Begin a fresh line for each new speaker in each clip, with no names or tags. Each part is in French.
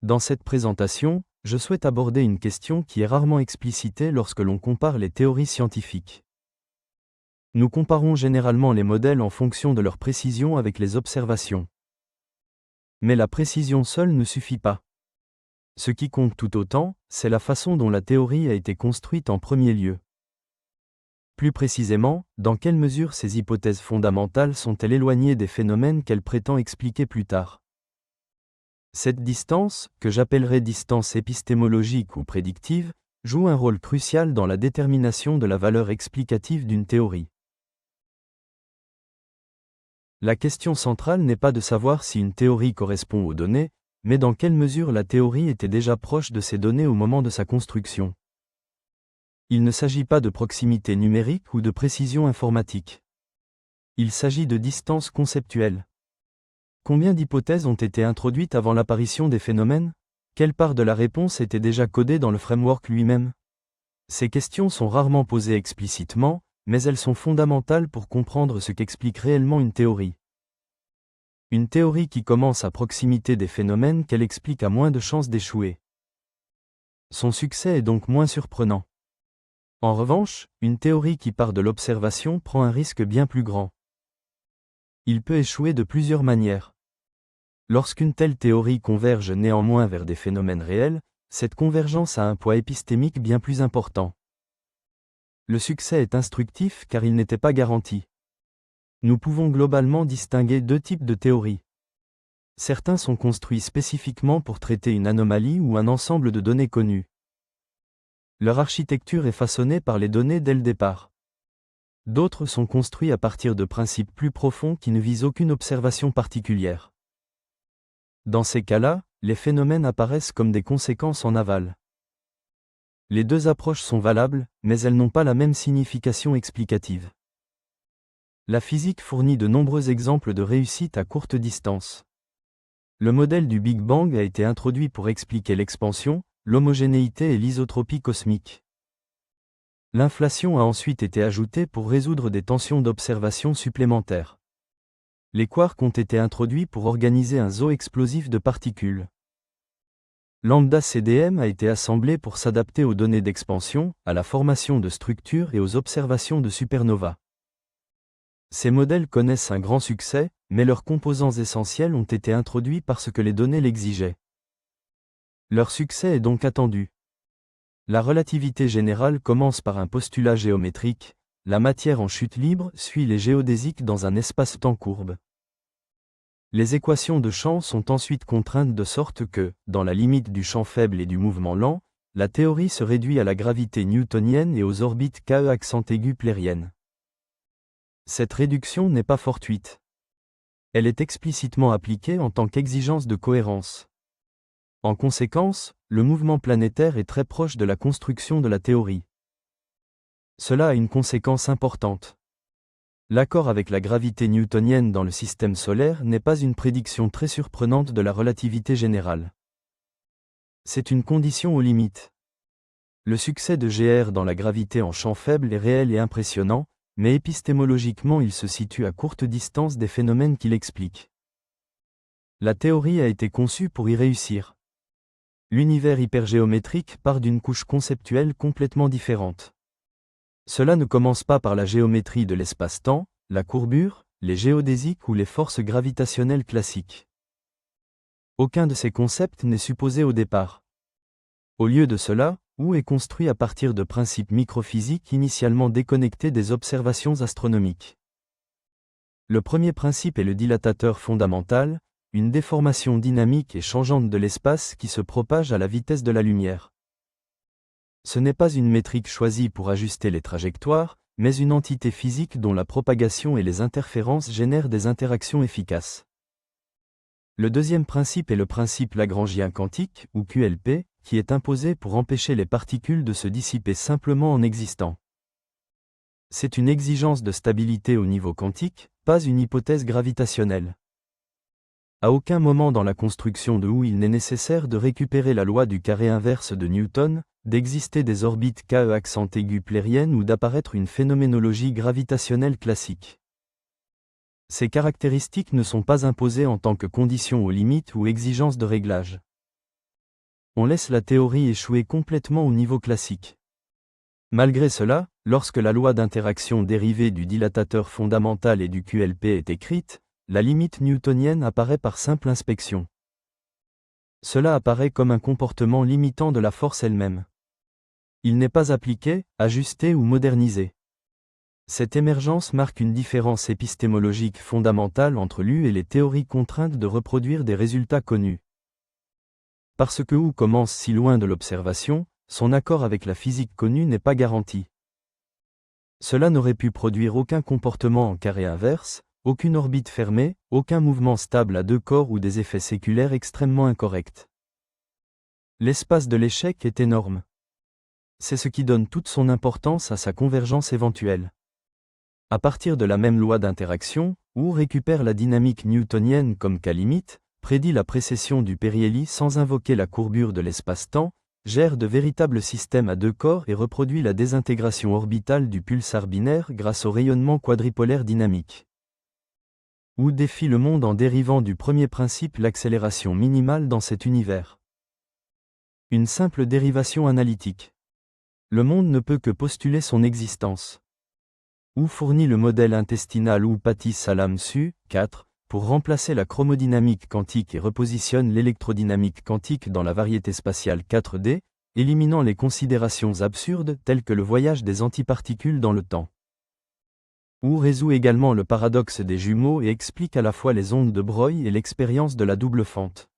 Dans cette présentation, je souhaite aborder une question qui est rarement explicitée lorsque l'on compare les théories scientifiques. Nous comparons généralement les modèles en fonction de leur précision avec les observations. Mais la précision seule ne suffit pas. Ce qui compte tout autant, c'est la façon dont la théorie a été construite en premier lieu. Plus précisément, dans quelle mesure ces hypothèses fondamentales sont-elles éloignées des phénomènes qu'elle prétend expliquer plus tard. Cette distance, que j'appellerai distance épistémologique ou prédictive, joue un rôle crucial dans la détermination de la valeur explicative d'une théorie. La question centrale n'est pas de savoir si une théorie correspond aux données, mais dans quelle mesure la théorie était déjà proche de ces données au moment de sa construction. Il ne s'agit pas de proximité numérique ou de précision informatique. Il s'agit de distance conceptuelle. Combien d'hypothèses ont été introduites avant l'apparition des phénomènes? Quelle part de la réponse était déjà codée dans le framework lui-même? Ces questions sont rarement posées explicitement, mais elles sont fondamentales pour comprendre ce qu'explique réellement une théorie. Une théorie qui commence à proximité des phénomènes qu'elle explique a moins de chances d'échouer. Son succès est donc moins surprenant. En revanche, une théorie qui part de l'observation prend un risque bien plus grand. Il peut échouer de plusieurs manières. Lorsqu'une telle théorie converge néanmoins vers des phénomènes réels, cette convergence a un poids épistémique bien plus important. Le succès est instructif car il n'était pas garanti. Nous pouvons globalement distinguer deux types de théories. Certains sont construits spécifiquement pour traiter une anomalie ou un ensemble de données connues. Leur architecture est façonnée par les données dès le départ. D'autres sont construits à partir de principes plus profonds qui ne visent aucune observation particulière. Dans ces cas-là, les phénomènes apparaissent comme des conséquences en aval. Les deux approches sont valables, mais elles n'ont pas la même signification explicative. La physique fournit de nombreux exemples de réussite à courte distance. Le modèle du Big Bang a été introduit pour expliquer l'expansion, l'homogénéité et l'isotropie cosmique. L'inflation a ensuite été ajoutée pour résoudre des tensions d'observation supplémentaires. Les quarks ont été introduits pour organiser un zoo explosif de particules. Lambda CDM a été assemblé pour s'adapter aux données d'expansion, à la formation de structures et aux observations de supernovas. Ces modèles connaissent un grand succès, mais leurs composants essentiels ont été introduits parce que les données l'exigeaient. Leur succès est donc attendu. La relativité générale commence par un postulat géométrique: la matière en chute libre suit les géodésiques dans un espace-temps courbe. Les équations de champ sont ensuite contraintes de sorte que, dans la limite du champ faible et du mouvement lent, la théorie se réduit à la gravité newtonienne et aux orbites KE accent aigu plériennes. Cette réduction n'est pas fortuite. Elle est explicitement appliquée en tant qu'exigence de cohérence. En conséquence, le mouvement planétaire est très proche de la construction de la théorie. Cela a une conséquence importante. L'accord avec la gravité newtonienne dans le système solaire n'est pas une prédiction très surprenante de la relativité générale. C'est une condition aux limites. Le succès de GR dans la gravité en champ faible est réel et impressionnant, mais épistémologiquement il se situe à courte distance des phénomènes qui l'expliquent. La théorie a été conçue pour y réussir. L'univers hypergéométrique part d'une couche conceptuelle complètement différente. Cela ne commence pas par la géométrie de l'espace-temps, la courbure, les géodésiques ou les forces gravitationnelles classiques. Aucun de ces concepts n'est supposé au départ. Au lieu de cela, OU est construit à partir de principes microphysiques initialement déconnectés des observations astronomiques. Le premier principe est le dilatateur fondamental, une déformation dynamique et changeante de l'espace qui se propage à la vitesse de la lumière. Ce n'est pas une métrique choisie pour ajuster les trajectoires, mais une entité physique dont la propagation et les interférences génèrent des interactions efficaces. Le deuxième principe est le principe lagrangien quantique, ou QLP, qui est imposé pour empêcher les particules de se dissiper simplement en existant. C'est une exigence de stabilité au niveau quantique, pas une hypothèse gravitationnelle. À aucun moment dans la construction de OU il n'est nécessaire de récupérer la loi du carré inverse de Newton, d'exister des orbites KE accent aigu plériennes ou d'apparaître une phénoménologie gravitationnelle classique. Ces caractéristiques ne sont pas imposées en tant que conditions aux limites ou exigences de réglage. On laisse la théorie échouer complètement au niveau classique. Malgré cela, lorsque la loi d'interaction dérivée du dilatateur fondamental et du QLP est écrite, la limite newtonienne apparaît par simple inspection. Cela apparaît comme un comportement limitant de la force elle-même. Il n'est pas appliqué, ajusté ou modernisé. Cette émergence marque une différence épistémologique fondamentale entre l'U et les théories contraintes de reproduire des résultats connus. Parce que U commence si loin de l'observation, son accord avec la physique connue n'est pas garanti. Cela n'aurait pu produire aucun comportement en carré inverse, aucune orbite fermée, aucun mouvement stable à deux corps ou des effets séculaires extrêmement incorrects. L'espace de l'échec est énorme. C'est ce qui donne toute son importance à sa convergence éventuelle. À partir de la même loi d'interaction, U récupère la dynamique newtonienne comme cas limite, prédit la précession du périhélie sans invoquer la courbure de l'espace-temps, gère de véritables systèmes à deux corps et reproduit la désintégration orbitale du pulsar binaire grâce au rayonnement quadripolaire dynamique. U défie le monde en dérivant du premier principe l'accélération minimale dans cet univers. Une simple dérivation analytique. Le monde ne peut que postuler son existence. U fournit le modèle intestinal U-Pati-Salam-Su, 4, pour remplacer la chromodynamique quantique et repositionne l'électrodynamique quantique dans la variété spatiale 4D, éliminant les considérations absurdes telles que le voyage des antiparticules dans le temps. U résout également le paradoxe des jumeaux et explique à la fois les ondes de Broglie et l'expérience de la double fente.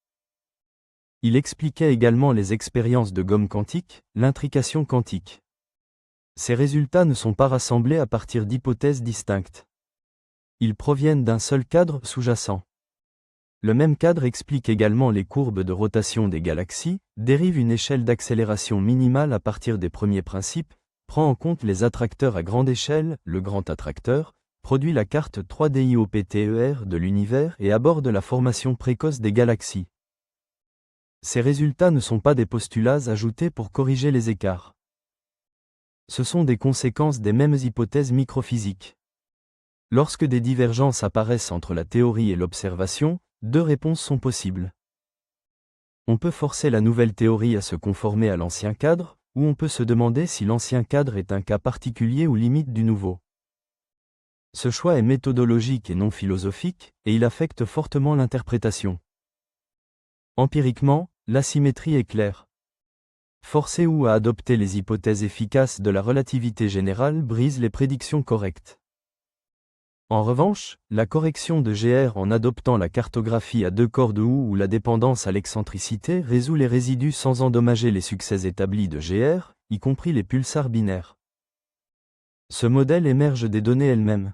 Il expliquait également les expériences de gomme quantique, l'intrication quantique. Ces résultats ne sont pas rassemblés à partir d'hypothèses distinctes. Ils proviennent d'un seul cadre sous-jacent. Le même cadre explique également les courbes de rotation des galaxies, dérive une échelle d'accélération minimale à partir des premiers principes, prend en compte les attracteurs à grande échelle, le grand attracteur, produit la carte 3DIOPTER de l'univers et aborde la formation précoce des galaxies. Ces résultats ne sont pas des postulats ajoutés pour corriger les écarts. Ce sont des conséquences des mêmes hypothèses microphysiques. Lorsque des divergences apparaissent entre la théorie et l'observation, deux réponses sont possibles. On peut forcer la nouvelle théorie à se conformer à l'ancien cadre, ou on peut se demander si l'ancien cadre est un cas particulier ou limite du nouveau. Ce choix est méthodologique et non philosophique, et il affecte fortement l'interprétation. Empiriquement, l'asymétrie est claire. Forcer ou à adopter les hypothèses efficaces de la relativité générale brise les prédictions correctes. En revanche, la correction de GR en adoptant la cartographie à deux corps de U ou la dépendance à l'excentricité résout les résidus sans endommager les succès établis de GR, y compris les pulsars binaires. Ce modèle émerge des données elles-mêmes.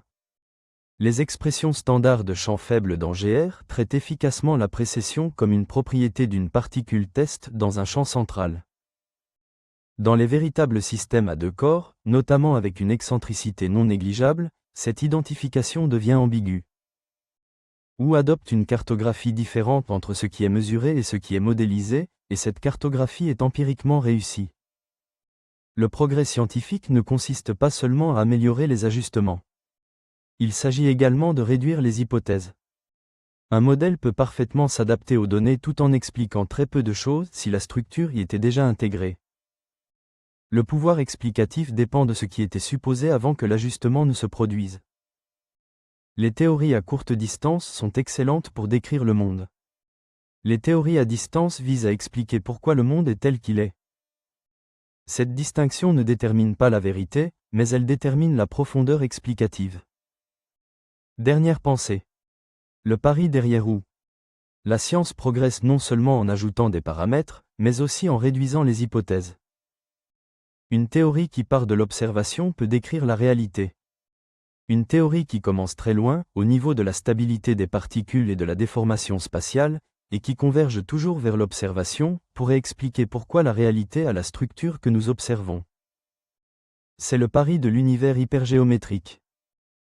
Les expressions standards de champ faible dans GR traitent efficacement la précession comme une propriété d'une particule test dans un champ central. Dans les véritables systèmes à deux corps, notamment avec une excentricité non négligeable, cette identification devient ambiguë. U adopte une cartographie différente entre ce qui est mesuré et ce qui est modélisé, et cette cartographie est empiriquement réussie. Le progrès scientifique ne consiste pas seulement à améliorer les ajustements. Il s'agit également de réduire les hypothèses. Un modèle peut parfaitement s'adapter aux données tout en expliquant très peu de choses si la structure y était déjà intégrée. Le pouvoir explicatif dépend de ce qui était supposé avant que l'ajustement ne se produise. Les théories à courte distance sont excellentes pour décrire le monde. Les théories à distance visent à expliquer pourquoi le monde est tel qu'il est. Cette distinction ne détermine pas la vérité, mais elle détermine la profondeur explicative. Dernière pensée. Le pari derrière U. La science progresse non seulement en ajoutant des paramètres, mais aussi en réduisant les hypothèses. Une théorie qui part de l'observation peut décrire la réalité. Une théorie qui commence très loin, au niveau de la stabilité des particules et de la déformation spatiale, et qui converge toujours vers l'observation, pourrait expliquer pourquoi la réalité a la structure que nous observons. C'est le pari de l'univers hypergéométrique.